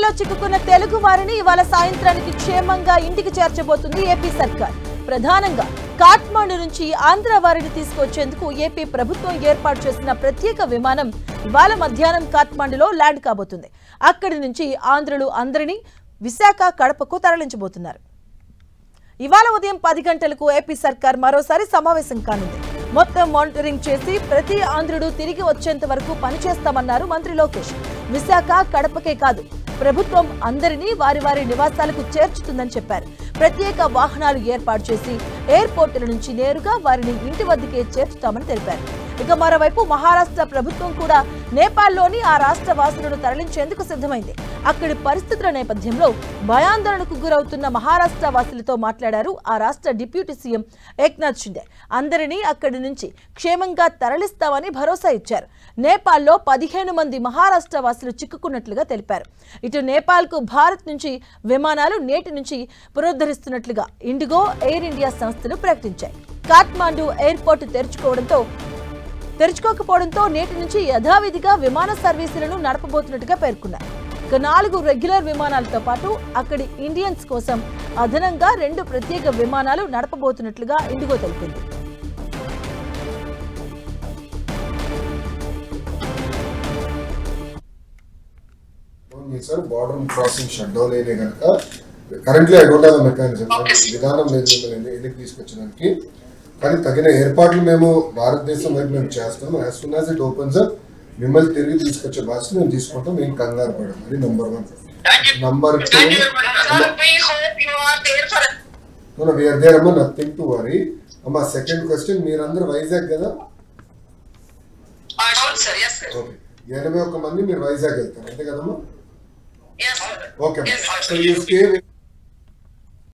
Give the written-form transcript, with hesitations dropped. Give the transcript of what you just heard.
నేపాల్లో చిక్కుకున్న తెలుగు వారిని ఇవాళ సాయంత్రానికి క్షేమంగా ఇంటికి చేర్చబోతుంది ఏపీ సర్కార్. ప్రధానంగా కాఠ్మండు నుంచి ఆంధ్ర వారిని తీసుకొచ్చేందుకు ఏపీ ప్రభుత్వం ఏర్పాటు చేసిన ప్రత్యేక విమానం ఇవాళ మధ్యాహ్నం కాఠ్మండులో ల్యాండ్ కాబోతుంది. అక్కడి నుంచి ఆంధ్రులు అందరినీ విశాఖ, కడపకు తరలించబోతున్నారు. ఇవాళ ఉదయం 10 గంటలకు ఏపీ సర్కార్ మరోసారి సమావేశం కానుంది. మొత్తం మానిటరింగ్ చేసి ప్రతి ఆంధ్రుడు తిరిగి వచ్చేంత వరకు పనిచేస్తామన్నారు మంత్రి లోకేష్. విశాఖ, కడపకే కాదు, ప్రభుత్వం అందరినీ వారి వారి నివాసాలకు చేర్చుతుందని చెప్పారు. ప్రత్యేక వాహనాలు ఏర్పాటు చేసి ఎయిర్పోర్టుల నుంచి నేరుగా వారిని ఇంటి వద్దకే చేర్చుతామని తెలిపారు. ఇక మరోవైపు మహారాష్ట్ర ప్రభుత్వం కూడా నేపాల్లోని ఆ రాష్ట్ర వాసులను తరలించేందుకు సిద్ధమైంది. అక్కడి పరిస్థితుల నేపథ్యంలో భయాందోళనకు గురవుతున్న మహారాష్ట్ర వాసులతో మాట్లాడారు ఆ రాష్ట్ర డిప్యూటీ సీఎం ఏక్నాథ్ షిండే. అందరినీ అక్కడి నుంచి క్షేమంగా తరలిస్తామని భరోసా ఇచ్చారు. నేపాల్లో 15 మంది మహారాష్ట్ర వాసులు చిక్కుకున్నట్లుగా తెలిపారు. ఇటు నేపాల్కు భారత్ నుంచి విమానాలు నేటి నుంచి పునరుద్ధరిస్తున్నట్లుగా ఇండిగో, ఎయిర్ ఇండియా సంస్థలు ప్రకటించాయి. కాఠ్మండు ఎయిర్పోర్టు తెరుచుకోకపోవడంతో నేటి నుంచి యథావిధిగా విమాన సర్వీసులను నడపబోతున్నట్టుగా పేర్కొన్నారు. ఇక 4 రెగ్యులర్ విమానాలతో పాటు అక్కడి ఇండియన్స్ కోసం అదనంగా 2 ప్రత్యేక విమానాలు నడపబోతున్నట్లుగా ఇండిగో తెలిపింది. border crossing shutdown అయినే గనుక currently I don't have a mechanism విధానం లేదు ఎందుకు తీసుకొచ్చడానికి. కానీ తగిన ఏర్పాట్లు మేము భారతదేశం వైపు మేము చేస్తాం. As soon as it opens up మిమ్మల్ని తిరిగి తీసుకొచ్చే బాధ్యత మేము తీసుకుంటాం. మేము కంగారు పడం. అది నంబర్ 1. నంబర్ 2, వీఆర్ దేర్ అమ్మా, నథింగ్ టు వరీ అమ్మా. సెకండ్ క్వశ్చన్, మీరందరూ వైజాగ్ కదా? ఓకే, 81 మంది మీరు వైజాగ్ వెళ్తారు అంతే కదమ్మా? ఓకే,